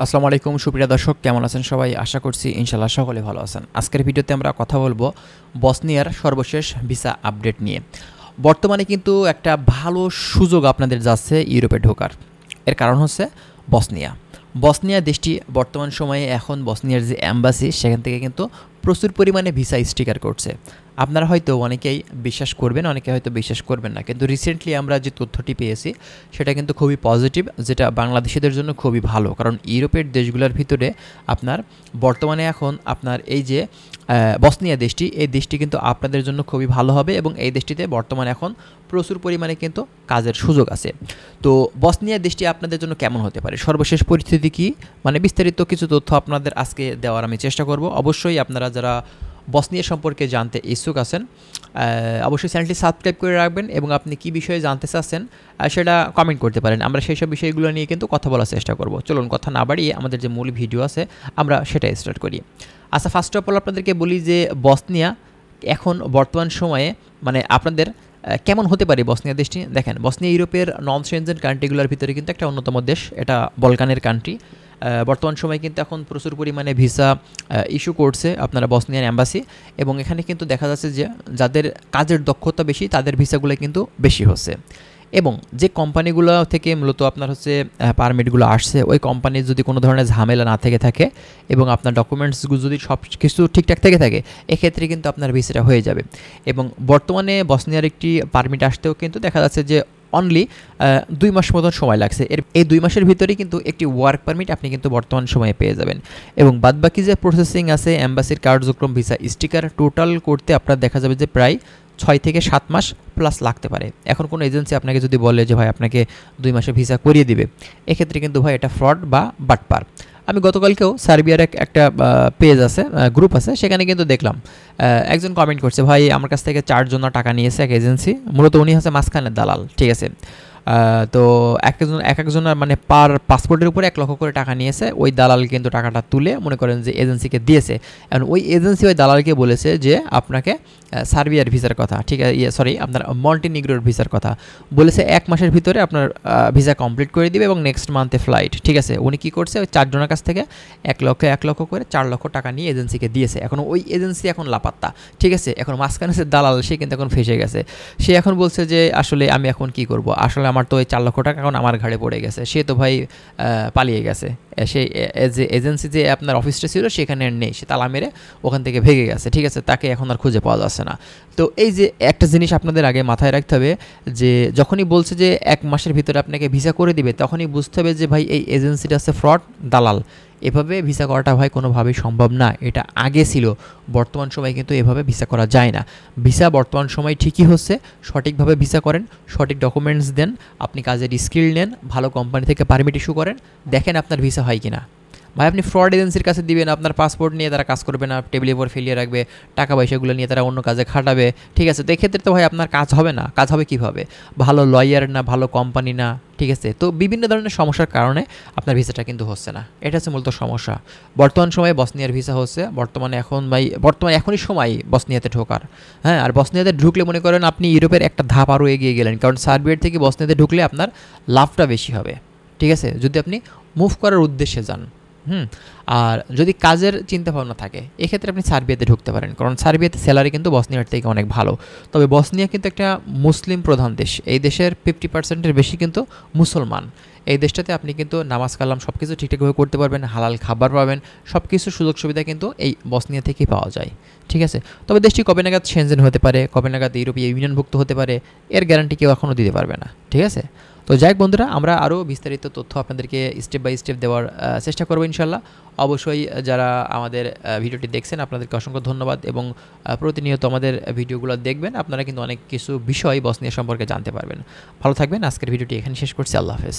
আসসালামু আলাইকুম সুপ্রিয় দর্শক, কেমন আছেন সবাই? আশা করছি ইনশাল্লাহ সকলে ভালো আছেন। আজকের ভিডিওতে আমরা কথা বলবো বসনিয়ার সর্বশেষ ভিসা আপডেট নিয়ে। বর্তমানে কিন্তু একটা ভালো সুযোগ আপনাদের যাচ্ছে ইউরোপে ঢোকার। এর কারণ হচ্ছে বসনিয়া। বসনিয়া দেশটি বর্তমান সময়ে এখন বসনিয়ার যে অ্যাম্বাসি সেখান থেকে কিন্তু প্রচুর পরিমাণে ভিসা স্টিকার করছে। আপনারা হয়তো অনেকেই বিশ্বাস করবেন, অনেকে হয়তো বিশ্বাস করবেন না, কিন্তু রিসেন্টলি আমরা যে তথ্যটি পেয়েছি সেটা কিন্তু খুবই পজিটিভ, যেটা বাংলাদেশিদের জন্য খুবই ভালো। কারণ ইউরোপের দেশগুলোর ভিতরে আপনার বর্তমানে এখন আপনার এই যে বসনিয়া দেশটি, এই দেশটি কিন্তু আপনাদের জন্য খুবই ভালো হবে এবং এই দেশটিতে বর্তমানে এখন প্রচুর পরিমাণে কিন্তু কাজের সুযোগ আছে। তো বসনিয়া দেশটি আপনাদের জন্য কেমন হতে পারে, সর্বশেষ পরিস্থিতি কী, মানে বিস্তারিত কিছু তথ্য আপনাদের আজকে দেওয়ার আমি চেষ্টা করব। অবশ্যই আপনারা যারা বসনিয়া সম্পর্কে জানতে ইচ্ছুক আছেন অবশ্যই চ্যানেলটি সাবস্ক্রাইব করে রাখবেন এবং আপনি কী বিষয়ে জানতে চাচ্ছেন সেটা কমেন্ট করতে পারেন। আমরা সেই সব বিষয়গুলো নিয়ে কিন্তু কথা বলার চেষ্টা করব। চলুন কথা না বাড়িয়ে আমাদের যে মূল ভিডিও আছে আমরা সেটা স্টার্ট করি। আচ্ছা, ফার্স্ট অফ অল আপনাদেরকে বলি যে বসনিয়া এখন বর্তমান সময়ে মানে আপনাদের কেমন হতে পারে বসনিয়া দেশটি। দেখেন, বসনিয়া ইউরোপের নন সেনজেন কান্ট্রিগুলোর ভিতরে কিন্তু একটা অন্যতম দেশ, এটা বলকানের কান্ট্রি। বর্তমান সময়ে কিন্তু এখন প্রচুর পরিমাণে ভিসা ইস্যু করছে আপনারা বসনিয়ান অ্যাম্বাসি, এবং এখানে কিন্তু দেখা যাচ্ছে যে যাদের কাজের দক্ষতা বেশি তাদের ভিসাগুলো কিন্তু বেশি হচ্ছে। এবং যে কোম্পানিগুলো থেকে মূলত আপনার হচ্ছে পারমিটগুলো আসছে, ওই কোম্পানির যদি কোনো ধরনের ঝামেলা না থেকে থাকে এবং আপনার ডকুমেন্টসগুলো যদি সব কিছু ঠিকঠাক থেকে থাকে, এক্ষেত্রে কিন্তু আপনার ভিসাটা হয়ে যাবে। এবং বর্তমানে বসনিয়ার একটি পারমিট আসতেও কিন্তু দেখা যাচ্ছে যে অনলি 2 মাস মতন সময় লাগছে। এই 2 মাসের ভিতরেই কিন্তু একটি ওয়ার্ক পারমিট আপনি কিন্তু বর্তমান সময়ে পেয়ে যাবেন। এবং বাদবাকি যে প্রসেসিং আছে অ্যাম্বাসির কার্যক্রম, ভিসা স্টিকার টোটাল করতে আপনার দেখা যাবে যে প্রায় 6 থেকে 7 মাস প্লাস লাগতে পারে। এখন কোনো এজেন্সি আপনাকে যদি বলে যে ভাই আপনাকে 2 মাসে ভিসা করিয়ে দিবে, এক্ষেত্রে কিন্তু ভাই এটা ফ্রড বা বাটপার। আমি গতকালকেও সার্বিয়ার একটা পেজ আছে, গ্রুপ আছে, সেখানে কিন্তু দেখলাম একজন কমেন্ট করছে, ভাই আমার কাছ থেকে 4 জন টাকা নিয়েছে এক এজেন্সি, মূলত উনি হচ্ছে মাঝখানের দালাল, ঠিক আছে। তো একজনের মানে পার পাসপোর্টের উপরে 1 লক্ষ করে টাকা নিয়েছে। ওই দালাল কিন্তু টাকাটা তুলে মনে করেন যে এজেন্সিকে দিয়েছে, এবং ওই এজেন্সি ওই দালালকে বলেছে যে আপনাকে সার্বিয়ার ভিসার কথা, ঠিক আছে, সরি আপনার মন্টিনিগ্রোর ভিসার কথা বলেছে, 1 মাসের ভিতরে আপনার ভিসা কমপ্লিট করে দিবে এবং নেক্সট মান্থে ফ্লাইট, ঠিক আছে। উনি কী করছে, ওই 4 জনের কাছ থেকে 1 লক্ষ করে 4 লক্ষ টাকা নিয়ে এজেন্সিকে দিয়েছে। এখন ওই এজেন্সি এখন লাপাত্তা, ঠিক আছে। এখন মাঝখানে সে দালাল, সে কিন্তু এখন ফেসে গেছে। সে এখন বলছে যে আসলে আমি এখন কি করব, আসলে আমার তো ওই 4 লক্ষ টাকা এখন আমার ঘাড়ে পড়ে গেছে। সে তো ভাই পালিয়ে গেছে, সে যে এজেন্সি যে আপনার অফিসটা ছিল সেখানে নেই, সে তালা মেরে ওখান থেকে ভেগে গেছে, ঠিক আছে। তাকে এখন আর খুঁজে পাওয়া যাচ্ছে না। তো এই যে একটা জিনিস আপনাদের আগে মাথায় রাখতে হবে যে যখনই বলছে যে 1 মাসের ভিতরে আপনাকে ভিসা করে দিবে, তখনই বুঝতে হবে যে ভাই এই এজেন্সিটা হচ্ছে ফ্রড, দালাল। এভাবে ভিসা করাটা ভাই কোনোভাবেই সম্ভব না। এটা আগে ছিল, বর্তমান সময়ে কিন্তু এভাবে ভিসা করা যায় না। ভিসা বর্তমান সময় ঠিকই হচ্ছে, সঠিকভাবে ভিসা করেন, সঠিক ডকুমেন্টস দেন, আপনি কাজের স্কিল নেন, ভালো কোম্পানি থেকে পারমিট ইস্যু করেন, দেখেন আপনার ভিসা হয় কিনা। ভাই আপনি ফ্রড এজেন্সির কাছে দিবেন, আপনার পাসপোর্ট নিয়ে তারা কাজ করবে না, টেবিলের উপর ফেলিয়ে রাখবে, টাকা পয়সাগুলো নিয়ে তারা অন্য কাজে খাটাবে, ঠিক আছে। তো এক্ষেত্রে তো ভাই আপনার কাজ হবে না। কাজ হবে কীভাবে? ভালো লয়ার না, ভালো কোম্পানি না, ঠিক আছে। তো বিভিন্ন ধরনের সমস্যার কারণে আপনার ভিসাটা কিন্তু হচ্ছে না, এটা হচ্ছে মূলত সমস্যা। বর্তমান সময়ে বসনিয়ার ভিসা হচ্ছে, বর্তমানে এখনই সময় বসনিয়াতে ঢোকার। হ্যাঁ, আর বসনিয়াতে ঢুকলে মনে করেন আপনি ইউরোপের একটা ধাপ আরও এগিয়ে গেলেন, কারণ সার্বিয়ার থেকে বসনিয়াতে ঢুকলে আপনার লাভটা বেশি হবে, ঠিক আছে, যদি আপনি মুভ করার উদ্দেশ্যে যান। আর যদি কাজের চিন্তাভাবনা থাকে, এক্ষেত্রে আপনি সার্বিয়াতে ঢুকতে পারেন, কারণ সার্বিয়াতে স্যালারি কিন্তু বসনিয়ার থেকে অনেক ভালো। তবে বসনিয়া কিন্তু একটা মুসলিম প্রধান দেশ, এই দেশের 50%-এর বেশি কিন্তু মুসলমান। এই দেশটাতে আপনি কিন্তু নামাজ কালাম সব কিছু ঠিকঠাকভাবে করতে পারবেন, হালাল খাবার পাবেন, সব কিছু সুযোগ সুবিধা কিন্তু এই বসনিয়া থেকেই পাওয়া যায়, ঠিক আছে। তবে দেশটি কবে নাগাদ সেনজেন হতে পারে, কবে নাগাদ ইউরোপীয় ইউনিয়নভুক্ত হতে পারে, এর গ্যারান্টি কেউ এখনও দিতে পারবে না, ঠিক আছে। তো যাই হোক বন্ধুরা, আমরা আরও বিস্তারিত তথ্য আপনাদেরকে স্টেপ বাই স্টেপ দেওয়ার চেষ্টা করবো ইনশাল্লাহ। অবশ্যই যারা আমাদের ভিডিওটি দেখছেন আপনাদেরকে অসংখ্য ধন্যবাদ, এবং প্রতিনিয়ত আমাদের ভিডিওগুলো দেখবেন, আপনারা কিন্তু অনেক কিছু বিষয় বসনিয়া সম্পর্কে জানতে পারবেন। ভালো থাকবেন। আজকের ভিডিওটি এখানে শেষ করছি। আল্লাহ হাফেজ।